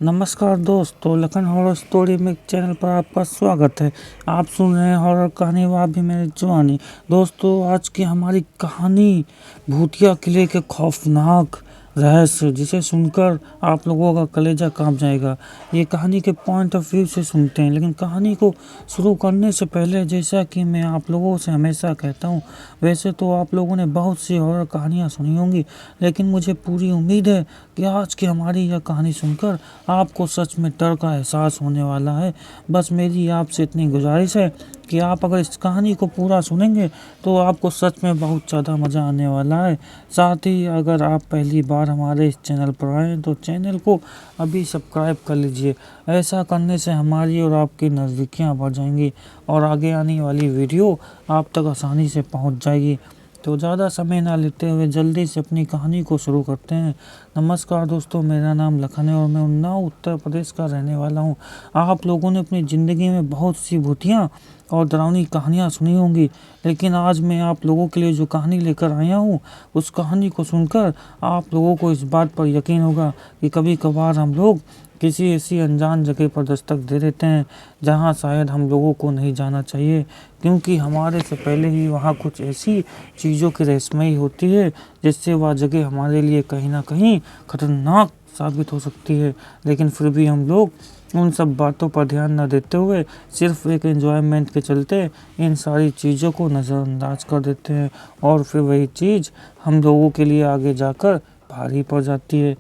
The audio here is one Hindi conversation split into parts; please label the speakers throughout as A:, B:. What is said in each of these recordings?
A: नमस्कार दोस्तों, लखन हॉरर स्टोरी में चैनल पर आपका स्वागत है। आप सुन रहे हैं हॉरर कहानी वाह भी मेरी जवानी। दोस्तों, आज की हमारी कहानी भूतिया किले के खौफनाक रहस्य, जिसे सुनकर आप लोगों का कलेजा कांप जाएगा। ये कहानी के पॉइंट ऑफ व्यू से सुनते हैं, लेकिन कहानी को शुरू करने से पहले, जैसा कि मैं आप लोगों से हमेशा कहता हूँ, वैसे तो आप लोगों ने बहुत सी हॉरर कहानियाँ सुनी होंगी, लेकिन मुझे पूरी उम्मीद है कि आज की हमारी यह कहानी सुनकर आपको सच में डर का एहसास होने वाला है। बस मेरी आपसे इतनी गुजारिश है कि आप अगर इस कहानी को पूरा सुनेंगे तो आपको सच में बहुत ज़्यादा मज़ा आने वाला है। साथ ही अगर आप पहली बार हमारे इस चैनल पर आए तो चैनल को अभी सब्सक्राइब कर लीजिए। ऐसा करने से हमारी और आपकी नज़दीकियाँ बढ़ जाएंगी और आगे आने वाली वीडियो आप तक आसानी से पहुंच जाएगी। तो ज़्यादा समय ना लेते हुए जल्दी से अपनी कहानी को शुरू करते हैं। नमस्कार दोस्तों, मेरा नाम लखन है और मैं उन्नाव उत्तर प्रदेश का रहने वाला हूँ। आप लोगों ने अपनी ज़िंदगी में बहुत सी भूतियाँ और डरावनी कहानियाँ सुनी होंगी, लेकिन आज मैं आप लोगों के लिए जो कहानी लेकर आया हूँ, उस कहानी को सुनकर आप लोगों को इस बात पर यकीन होगा कि कभी कभार हम लोग किसी ऐसी अनजान जगह पर दस्तक दे देते हैं जहां शायद हम लोगों को नहीं जाना चाहिए, क्योंकि हमारे से पहले ही वहां कुछ ऐसी चीज़ों की रहस्यमयी होती है जिससे वह जगह हमारे लिए कहीं ना कहीं खतरनाक साबित हो सकती है। लेकिन फिर भी हम लोग उन सब बातों पर ध्यान न देते हुए सिर्फ एक एंजॉयमेंट के चलते इन सारी चीज़ों को नज़रअंदाज कर देते हैं, और फिर वही चीज़ हम लोगों के लिए आगे जाकर भारी पड़ जाती है।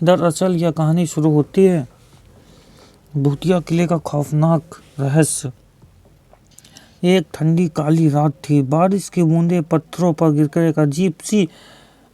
A: दरअसल यह कहानी शुरू होती है भूतिया किले का खौफनाक रहस्य। एक ठंडी काली रात थी। बारिश की बूंदें पत्थरों पर गिरकर एक अजीब सी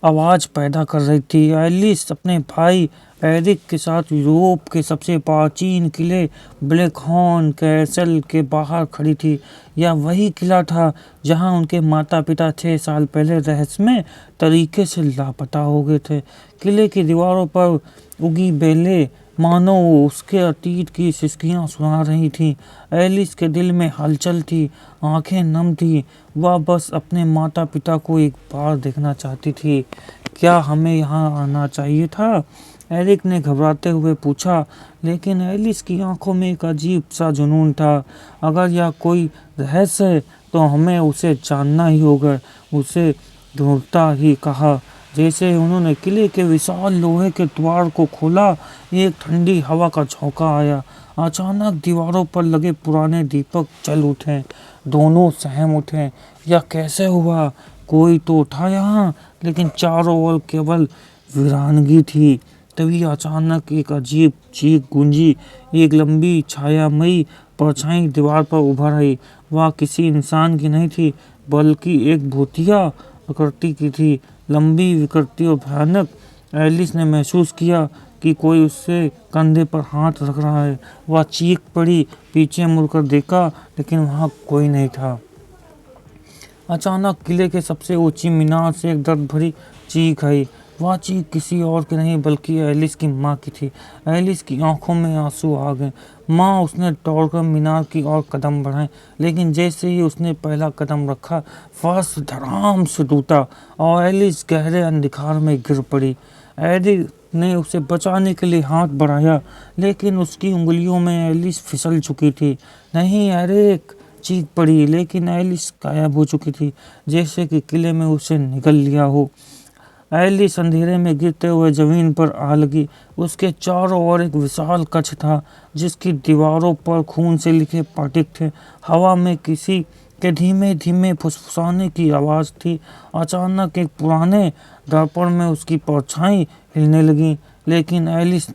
A: आवाज पैदा कर रही थी। एलिस अपने भाई एरिक के साथ यूरोप के सबसे प्राचीन किले ब्लैक हॉर्न कैसल के बाहर खड़ी थी। यह वही किला था जहां उनके माता पिता 6 साल पहले रहस्यमय तरीके से लापता हो गए थे। किले की दीवारों पर उगी बेलें मानो उसके अतीत की सिसकियां सुना रही थी। एलिस के दिल में हलचल थी, आंखें नम थी। वह बस अपने माता पिता को एक बार देखना चाहती थी। क्या हमें यहाँ आना चाहिए था? एरिक ने घबराते हुए पूछा, लेकिन एलिस की आंखों में एक अजीब सा जुनून था। अगर यह कोई रहस्य है तो हमें उसे जानना ही होगा, उसे ढूंढता ही कहा। जैसे उन्होंने किले के विशाल लोहे के द्वार को खोला, एक ठंडी हवा का झोंका आया। अचानक दीवारों पर लगे पुराने दीपक जल उठे। दोनों सहम उठे। यह कैसे हुआ? कोई तो था यहाँ, लेकिन चारों ओर केवल वीरानगी थी। तभी अचानक एक अजीब चीख गूंजी। एक लंबी छायामयी परछाई दीवार पर उभर आई। वह किसी इंसान की नहीं थी, बल्कि एक भूतिया आकृति की थी, लंबी, विकृति और भयानक। एलिस ने महसूस किया कि कोई उसके कंधे पर हाथ रख रहा है। वह चीख पड़ी, पीछे मुड़कर देखा, लेकिन वहां कोई नहीं था। अचानक किले के सबसे ऊंची मीनार से एक दर्द भरी चीख आई। वह चीख किसी और की नहीं बल्कि एलिस की माँ की थी। एलिस की आंखों में आंसू आ गए। माँ, उसने दौड़कर मीनार की ओर कदम बढ़ाए, लेकिन जैसे ही उसने पहला कदम रखा, फर्श धड़ाम से टूटा और एलिस गहरे अंधकार में गिर पड़ी। एरिक ने उसे बचाने के लिए हाथ बढ़ाया, लेकिन उसकी उंगलियों में एलिस फिसल चुकी थी। नहीं, एरिक, चीख पड़ी, लेकिन एलिस गायब हो चुकी थी, जैसे कि किले में उसे निगल लिया हो। एलिस अंधेरे में गिरते हुए जमीन पर आ लगी। उसके चारों ओर एक विशाल कक्ष था, जिसकी दीवारों पर खून से लिखे पाटिक थे। हवा में किसी के धीमे धीमे फुसफुसाने की आवाज़ थी। अचानक एक पुराने दर्पण में उसकी परछाई हिलने लगी, लेकिन एलिस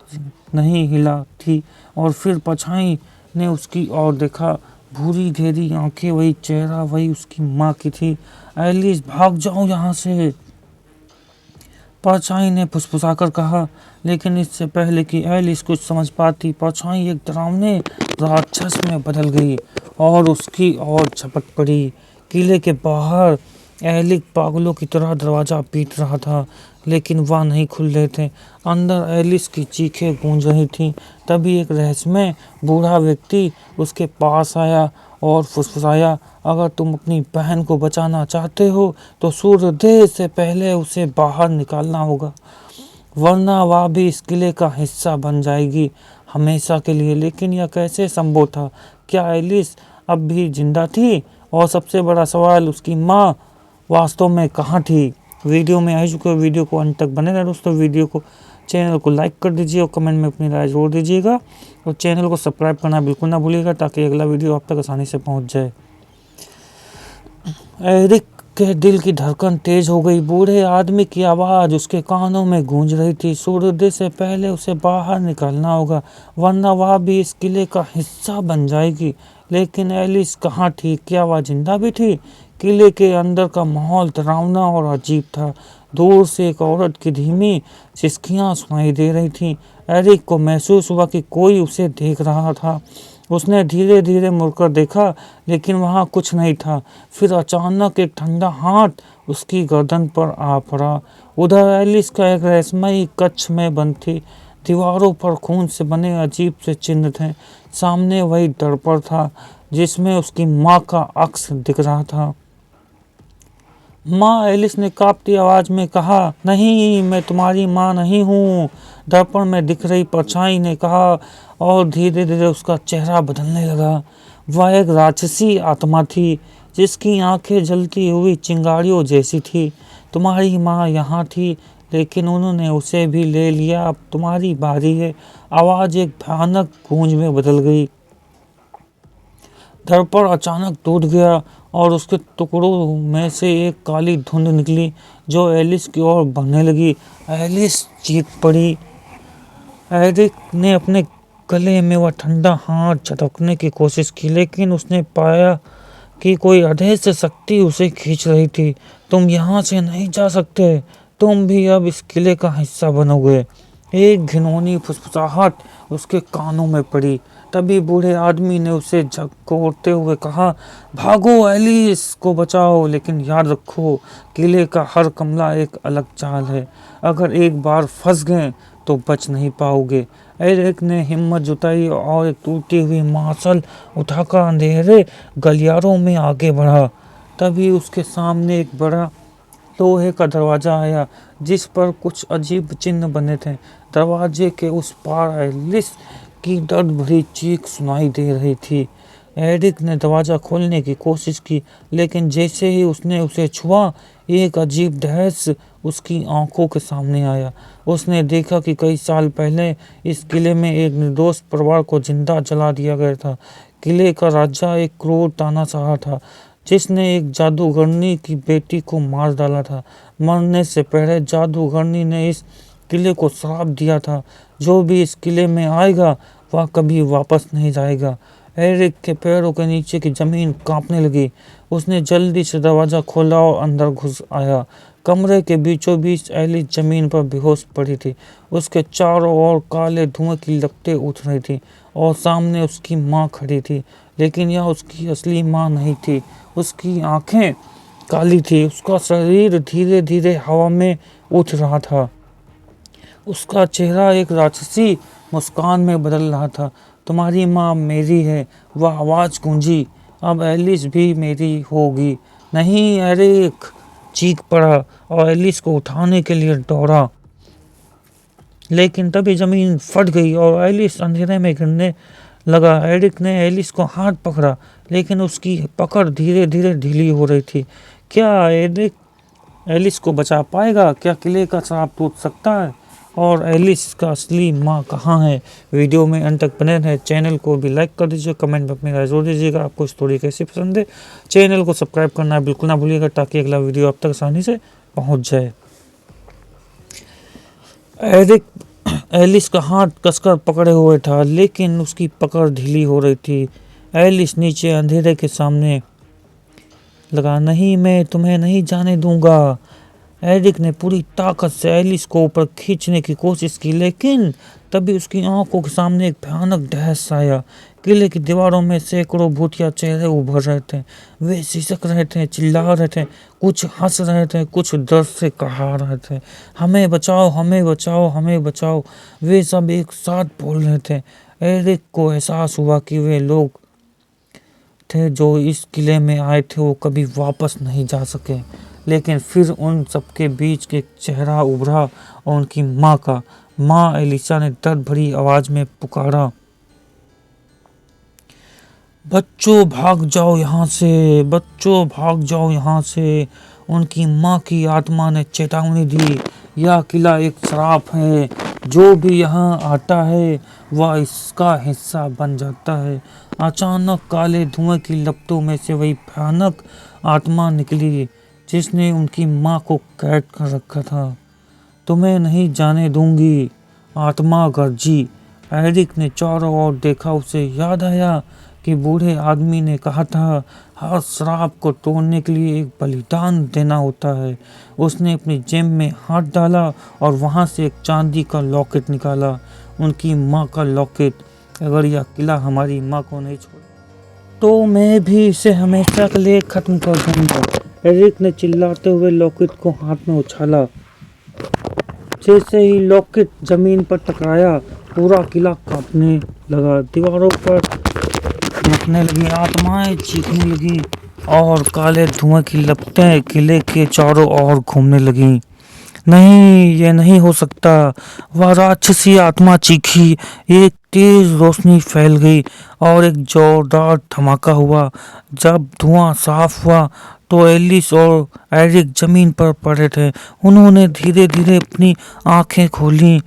A: नहीं हिला थी। और फिर परछाई ने उसकी ओर देखा। भूरी घेरी आंखें, वही चेहरा, वही उसकी माँ की थी। एलिस, भाग जाओ यहाँ से, परछाई ने फुसफुसाकर कहा। लेकिन इससे पहले कि एलिस कुछ समझ पाती, परछाई एक डरावने राक्षस में बदल गई और उसकी ओर झपट पड़ी। किले के बाहर एलिक पागलों की तरह दरवाजा पीट रहा था, लेकिन वह नहीं खुल रहे थे। अंदर एलिस की चीखें गूंज रही थीं। तभी एक रहस्यमय बूढ़ा व्यक्ति उसके पास आया और फुसफुसाया, अगर तुम अपनी बहन को बचाना चाहते हो तो सूर्योदय से पहले उसे बाहर निकालना होगा। वरना वह भी इस किले का हिस्सा बन जाएगी हमेशा के लिए। लेकिन यह कैसे संभव था? क्या एलिस अब भी जिंदा थी? और सबसे बड़ा सवाल, उसकी माँ वास्तव में कहाँ थी? वीडियो में आ चुके हो, वीडियो को अंत तक बने रहे दोस्तों। वीडियो को, चैनल को लाइक कर दीजिए और कमेंट में अपनी राय जोड़ दीजिएगा और चैनल को सब्सक्राइब करना बिल्कुल ना भूलिएगा ताकि अगला वीडियो आप तक आसानी से पहुंच जाए। एरिक के दिल की धड़कन तेज हो गई। बूढ़े आदमी की आवाज उसके कानों में गूंज रही थी। सूर्योदय से पहले उसे बाहर निकलना होगा, वरना वह भी इस किले का हिस्सा बन जाएगी। लेकिन एलिस कहाँ थी? क्या वह जिंदा भी थी? किले के अंदर का माहौल डरावना और अजीब था। दूर से एक औरत की धीमी सिसकियां सुनाई दे रही थी। एरिक को महसूस हुआ कि कोई उसे देख रहा था। उसने धीरे धीरे मुड़कर देखा, लेकिन वहां कुछ नहीं था। फिर अचानक एक ठंडा हाथ उसकी गर्दन पर आ पड़ा। उधर एलिस का एक रहस्यमयी कक्ष में बंद थी। दीवारों पर खून से बने अजीब से चिन्ह थे। सामने वही दर्पण था जिसमें उसकी माँ का अक्स दिख रहा था। माँ, एलिस ने कांपती आवाज में कहा। नहीं, मैं तुम्हारी माँ नहीं हूँ, दर्पण में दिख रही परछाई ने कहा, और धीरे धीरे उसका चेहरा बदलने लगा। वह एक राक्षसी आत्मा थी जिसकी आंखें जलती हुई चिंगारियों जैसी थी। तुम्हारी माँ यहाँ थी, लेकिन उन्होंने उसे भी ले लिया। अब तुम्हारी बारी है। आवाज एक भयानक गूंज में बदल गई। दर्पण अचानक टूट गया और उसके टुकड़ों में से एक काली धुंध निकली जो एलिस की ओर बढ़ने लगी। एलिस चीख पड़ी। एरिक ने अपने गले में वह ठंडा हाथ झटकने की कोशिश की, लेकिन उसने पाया कि कोई अदृश्य शक्ति उसे खींच रही थी। तुम यहाँ से नहीं जा सकते, तुम भी अब इस किले का हिस्सा बनोगे। एक घिनौनी फुसफुसाहट उसके कानों में पड़ी। तभी बूढ़े आदमी ने उसे झकझोरते हुए कहा, भागो, एलिस को बचाओ। लेकिन याद रखो, किले का हर कमरा एक अलग चाल है। अगर एक बार फंस गए तो बच नहीं पाओगे। एरिक ने हिम्मत जुटाई और एक टूटी हुई मार्शल उठाकर अंधेरे गलियारों में आगे बढ़ा। तभी उसके सामने एक बड़ा लोहे का दरवाजा आया जिस पर कुछ अजीब चिन्ह बने थे। दरवाजे के उस पार एलिस की दर्द भरी चीख सुनाई दे रही थी। एरिक ने दरवाजा खोलने की कोशिश की, लेकिन जैसे ही उसने उसे छुआ, एक अजीब दृश्य उसकी आंखों के सामने आया। उसने देखा कि कई साल पहले इस किले में एक निर्दोष परिवार को जिंदा जला दिया गया था। किले का राजा एक क्रूर तानाशाह था जिसने एक जादूगरनी की बेटी को मार डाला था। मरने से पहले जादूगरनी ने इस किले को श्राप दिया था, जो भी इस किले में आएगा वह कभी वापस नहीं जाएगा। एरिक के पैरों के नीचे की जमीन कांपने लगी। उसने जल्दी से दरवाजा खोला और अंदर घुस आया। कमरे के बीचों बीच एलिस जमीन पर बेहोश पड़ी थी। उसके चारों ओर काले धुएं की लपटें उठ रही थी और सामने उसकी माँ खड़ी थी। लेकिन यह उसकी असली माँ नहीं थी। उसकी आंखें काली थी, उसका शरीर धीरे धीरे हवा में उठ रहा था। उसका चेहरा एक राक्षसी मुस्कान में बदल रहा था। तुम्हारी माँ मेरी है, वह आवाज गूंजी। अब एलिस भी मेरी होगी। नहीं, एरिक चीख पड़ा और एलिस को उठाने के लिए दौड़ा। लेकिन तभी जमीन फट गई और एलिस अंधेरे में गिरने लगा। एरिक ने एलिस को हाथ पकड़ा, लेकिन उसकी पकड़ धीरे धीरे ढीली हो रही थी। क्या एरिक एलिस को बचा पाएगा? क्या किले का श्राप टूट सकता है? और एलिस का असली माँ कहाँ है? वीडियो में अंत तक बने रहे। चैनल को भी लाइक कर दीजिए, कमेंट में अपनी राय जोड़ दीजिएगा। आपको स्टोरी कैसी पसंद है? चैनल को सब्सक्राइब करना बिल्कुल ना भूलिएगा ताकि अगला वीडियो आप तक आसानी से पहुँच जाए। एरिक एलिस का हाथ कसकर पकड़े हुए था, लेकिन उसकी पकड़ ढीली हो रही थी। एलिस नीचे अंधेरे के सामने लगा। नहीं, मैं तुम्हें नहीं जाने दूंगा। एरिक ने पूरी ताकत से एलिस को ऊपर खींचने की कोशिश की, लेकिन तभी उसकी आंखों के सामने एक भयानक दृश्य आया। किले की दीवारों में सैकड़ों भूतिया चेहरे उभर रहे थे। वे सिसक रहे थे, चिल्ला रहे थे, कुछ हंस रहे थे, कुछ दर्द से कहा रहे थे, हमें बचाओ, हमें बचाओ, हमें बचाओ। वे सब एक साथ बोल रहे थे। एरिक को एहसास हुआ कि वे लोग थे जो इस किले में आए थे वो कभी वापस नहीं जा सके। लेकिन फिर उन सबके बीच एक चेहरा उभरा और उनकी माँ का। माँ एलिसा ने दर्द भरी आवाज में पुकारा, बच्चों भाग जाओ यहाँ से, बच्चों भाग जाओ यहाँ से। उनकी माँ की आत्मा ने चेतावनी दी, यह किला एक श्राप है, जो भी यहाँ आता है वह इसका हिस्सा बन जाता है। अचानक काले धुएं की लपटों में से वही भयानक आत्मा निकली जिसने उनकी माँ को कैद कर रखा था। तुम्हें नहीं जाने दूंगी, आत्मा गर्जी। एरिक ने चारों ओर देखा। उसे याद आया कि बूढ़े आदमी ने कहा था, हर श्राप को तोड़ने के लिए एक बलिदान देना होता है। उसने अपनी जेब में हाथ डाला और वहां से एक चांदी का लॉकेट निकाला, उनकी माँ का लॉकेट। अगर यह किला हमारी माँ को नहीं छोड़ा तो मैं भी इसे हमेशा के लिए खत्म कर दूंगा। एरिक ने चिल्लाते हुए लॉकेट को हाथ में उछाला। जैसे ही लॉकेट जमीन पर टकराया, पूरा किला कांपने लगा। दीवारों पर कांपने लगी, आत्माएं चीखने लगी और काले धुएं की लपटें किले के चारों ओर घूमने लगी। नहीं, ये नहीं हो सकता, वह राक्षसी आत्मा चीखी। एक तेज रोशनी फैल गई और एक जोरदार धमाका हुआ। जब धुआं साफ हुआ तो एलिस और एरिक जमीन पर पड़े थे। उन्होंने धीरे धीरे अपनी आंखें खोली।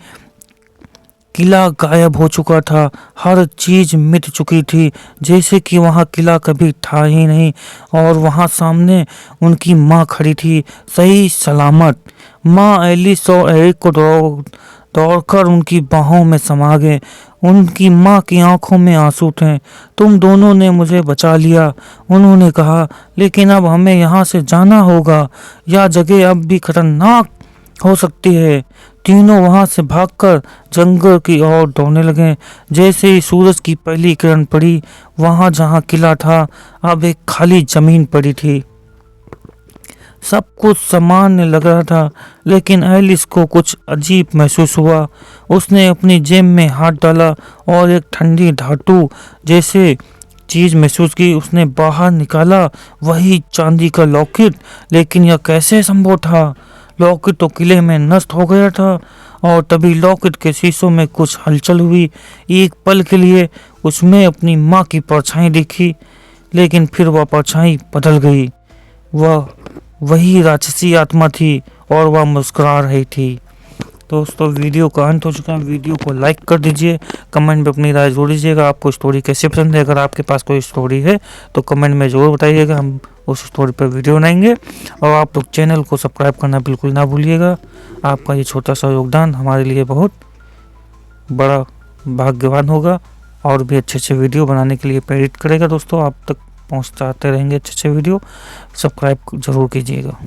A: किला गायब हो चुका था, हर चीज मिट चुकी थी, जैसे कि वहां किला कभी था ही नहीं। और वहां सामने उनकी माँ खड़ी थी, सही सलामत। माँ एलिस और एरिक को दौड़कर उनकी बाहों में समा गए। उनकी माँ की आंखों में आंसू थे। तुम दोनों ने मुझे बचा लिया, उन्होंने कहा, लेकिन अब हमें यहाँ से जाना होगा। यह जगह अब भी खतरनाक हो सकती है। तीनों वहां से भागकर जंगल की ओर दौड़ने लगे। जैसे ही सूरज की पहली किरण पड़ी, वहां जहां किला था अब एक खाली जमीन पड़ी थी। सब कुछ सामान्य लग रहा था, लेकिन एलिस को कुछ अजीब महसूस हुआ। उसने अपनी जेब में हाथ डाला और एक ठंडी धातु जैसे चीज महसूस की। उसने बाहर निकाला वही चांदी का लॉकेट। लेकिन यह कैसे संभव था? लॉकेट तो किले में नष्ट हो गया था। और तभी लॉकेट के शीशों में कुछ हलचल हुई। एक पल के लिए उसमें अपनी माँ की परछाई दिखी, लेकिन फिर वह परछाई बदल गई। वह वही राक्षसी आत्मा थी और वह मुस्कुरा रही थी। दोस्तों, वीडियो का अंत हो चुका है। वीडियो को लाइक कर दीजिए, कमेंट में अपनी राय जरूर दीजिएगा। आपको स्टोरी कैसे पसंद है? अगर आपके पास कोई स्टोरी है तो कमेंट में ज़रूर बताइएगा, हम उस स्टोरी पर वीडियो बनाएंगे। और आप लोग चैनल को सब्सक्राइब करना बिल्कुल ना भूलिएगा। आपका ये छोटा सा योगदान हमारे लिए बहुत बड़ा भाग्यवान होगा और भी अच्छे अच्छे वीडियो बनाने के लिए प्रेरित करेगा। दोस्तों, आप तक पहुँचाते रहेंगे अच्छे अच्छे वीडियो। सब्सक्राइब ज़रूर कीजिएगा।